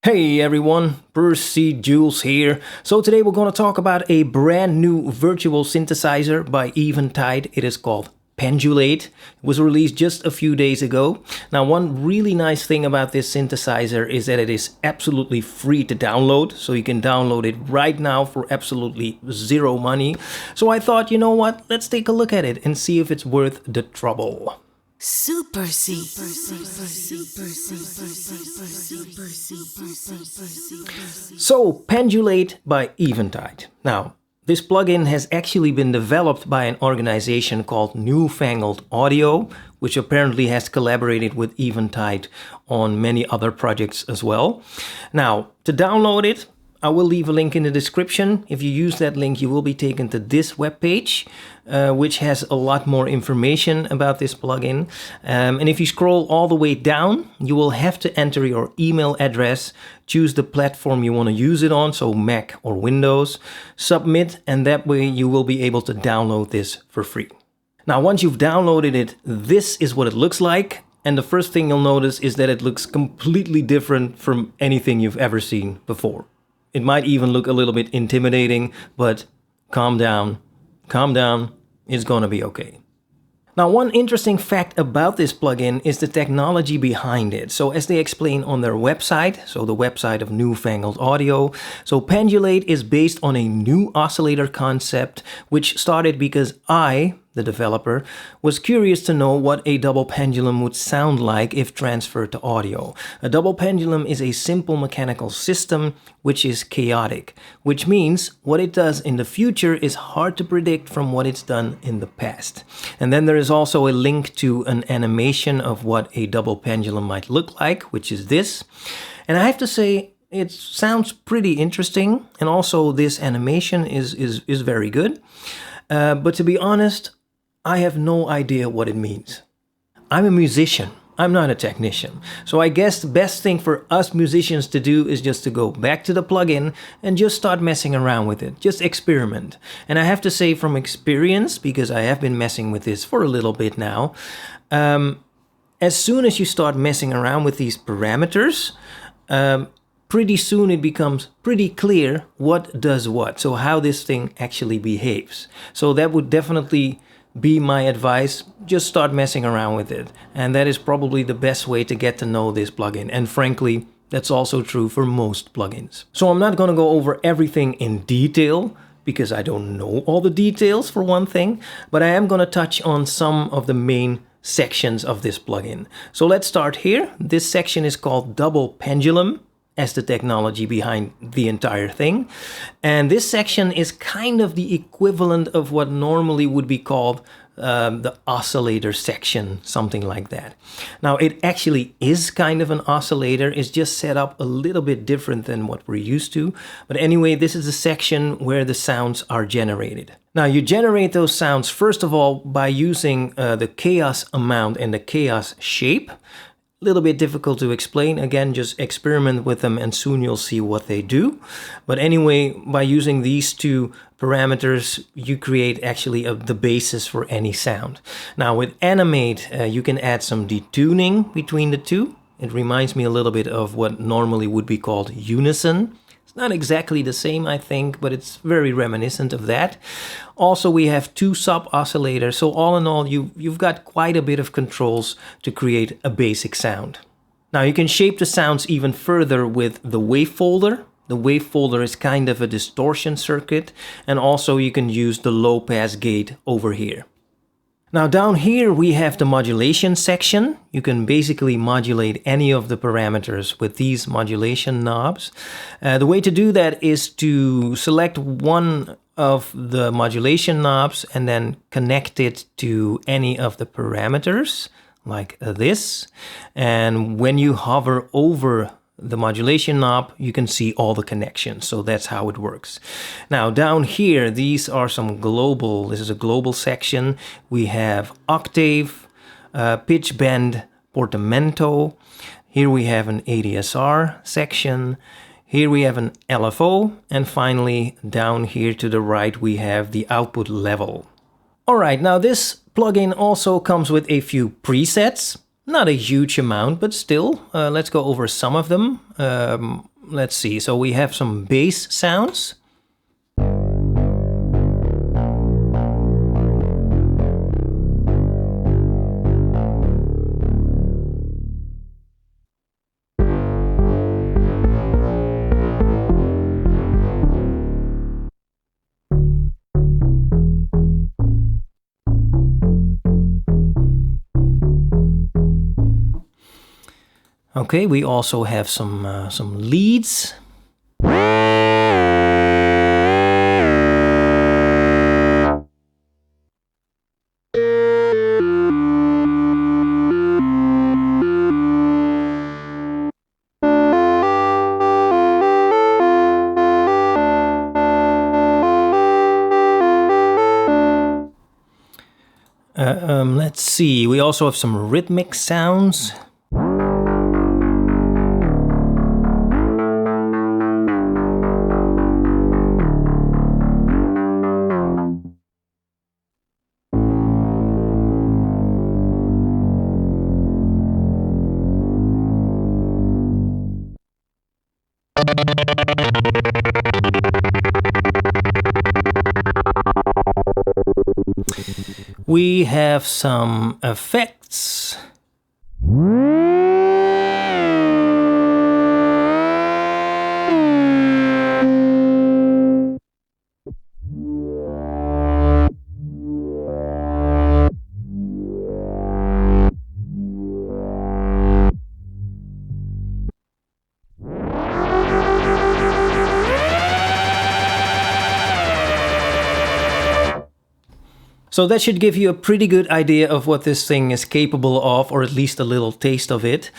Hey everyone, Percy Jules here. So today we're going to talk about a brand new virtual synthesizer by Eventide. It is called Pendulate. It was released just a few days ago. Now, one really nice thing about this synthesizer is that it is absolutely free to download. So you can download it right now for absolutely zero money. So I thought, you know what, let's take a look at it and see if it's worth the trouble. Supercy. So, Pendulate by Eventide. Now, this plugin has actually been developed by an organization called Newfangled Audio, which apparently has collaborated with Eventide on many other projects as well. Now, to download it, I will leave a link in the description. If you use that link, you will be taken to this webpage, which has a lot more information about this plugin. And if you scroll all the way down, you will have to enter your email address, choose the platform you want to use it on, so Mac or Windows, submit, and that way you will be able to download this for free. Now, once you've downloaded it, this is what it looks like. And the first thing you'll notice is that it looks completely different from anything you've ever seen before. It might even look a little bit intimidating, but calm down, it's gonna be okay. Now, one interesting fact about this plugin is the technology behind it. So as they explain on their website, so the website of Newfangled Audio, so Pendulate is based on a new oscillator concept, which started because I, the developer, was curious to know what a double pendulum would sound like if transferred to audio. A double pendulum is a simple mechanical system which is chaotic, which means what it does in the future is hard to predict from what it's done in the past. And then there is also a link to an animation of what a double pendulum might look like, which is this. And I have to say, it sounds pretty interesting, and also this animation is very good. But to be honest, I have no idea what it means. I'm a musician. I'm not a technician. So I guess the best thing for us musicians to do is just to go back to the plugin and just start messing around with it. Just experiment. And I have to say from experience, because I have been messing with this for a little bit now, as soon as you start messing around with these parameters, pretty soon it becomes pretty clear what does what. So how this thing actually behaves. So that would definitely be my advice. Just start messing around with it. And that is probably the best way to get to know this plugin. And frankly, that's also true for most plugins. So I'm not going to go over everything in detail, because I don't know all the details for one thing, but I am going to touch on some of the main sections of this plugin. So let's start here. This section is called Double Pendulum, as the technology behind the entire thing. And this section is kind of the equivalent of what normally would be called the oscillator section, something like that. Now, it actually is kind of an oscillator. It's just set up a little bit different than what we're used to. But anyway, this is the section where the sounds are generated. Now, you generate those sounds, first of all, by using the chaos amount and the chaos shape. Little bit difficult to explain. Again, just experiment with them and soon you'll see what they do. But anyway, by using these two parameters, you create actually the basis for any sound. Now with Animate, you can add some detuning between the two. It reminds me a little bit of what normally would be called unison. It's not exactly the same, I think, but it's very reminiscent of that. Also, we have two sub-oscillators, so all in all, you've got quite a bit of controls to create a basic sound. Now, you can shape the sounds even further with the wave folder. The wave folder is kind of a distortion circuit, and also you can use the low-pass gate over here. Now down here we have the modulation section. You can basically modulate any of the parameters with these modulation knobs. The way to do that is to select one of the modulation knobs and then connect it to any of the parameters like this. And when you hover over the modulation knob, you can see all the connections. So that's how it works. Now down here, these are some global, this is a global section. We have octave, pitch bend, portamento. Here we have an ADSR section. Here we have an LFO. And finally, down here to the right, we have the output level. All right, now this plugin also comes with a few presets. Not a huge amount, but still, let's go over some of them. let's see. So we have some bass sounds. Okay, we also have some leads. Let's see, we also have some rhythmic sounds. We have some effects. So that should give you a pretty good idea of what this thing is capable of, or at least a little taste of it.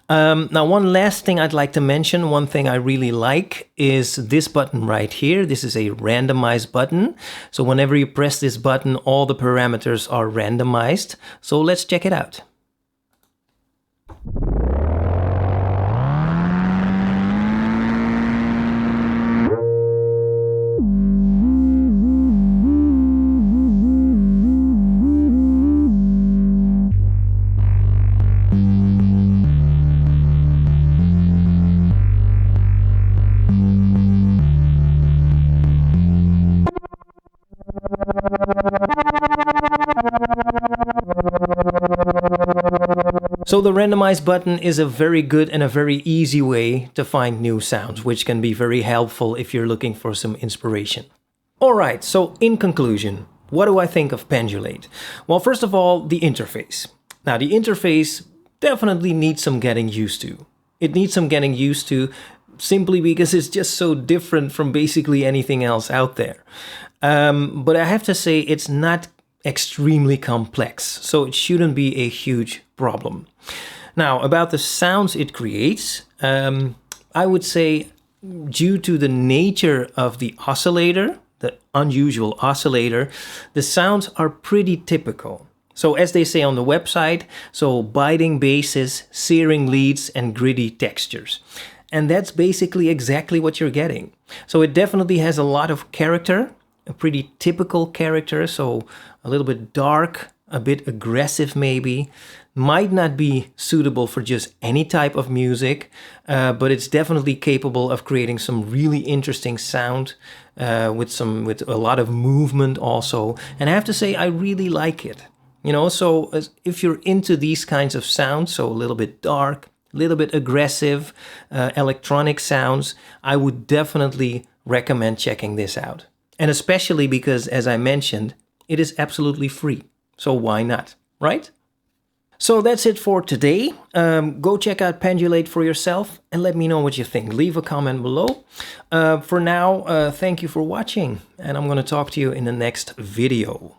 Now, one last thing I'd like to mention, one thing I really like is this button right here. This is a randomized button. So whenever you press this button, all the parameters are randomized. So let's check it out. So the randomize button is a very good and a very easy way to find new sounds, which can be very helpful if you're looking for some inspiration. Alright, so in conclusion, what do I think of Pendulate? Well, first of all, the interface. Now, the interface definitely needs some getting used to. It needs some getting used to simply because it's just so different from basically anything else out there. But I have to say it's not extremely complex, so it shouldn't be a huge problem. Now, about the sounds it creates, I would say due to the nature of the oscillator, the unusual oscillator, the sounds are pretty typical. So as they say on the website, so biting basses, searing leads, and gritty textures. And that's basically exactly what you're getting. So it definitely has a lot of character, a pretty typical character, so a little bit dark, a bit aggressive maybe. Might not be suitable for just any type of music, but it's definitely capable of creating some really interesting sound with a lot of movement also. And I have to say, I really like it. You know, so if you're into these kinds of sounds, so a little bit dark, a little bit aggressive, electronic sounds, I would definitely recommend checking this out. And especially because, as I mentioned, it is absolutely free. So why not, right? So that's it for today. Go check out Pendulate for yourself and let me know what you think. Leave a comment below. For now, thank you for watching, and I'm going to talk to you in the next video.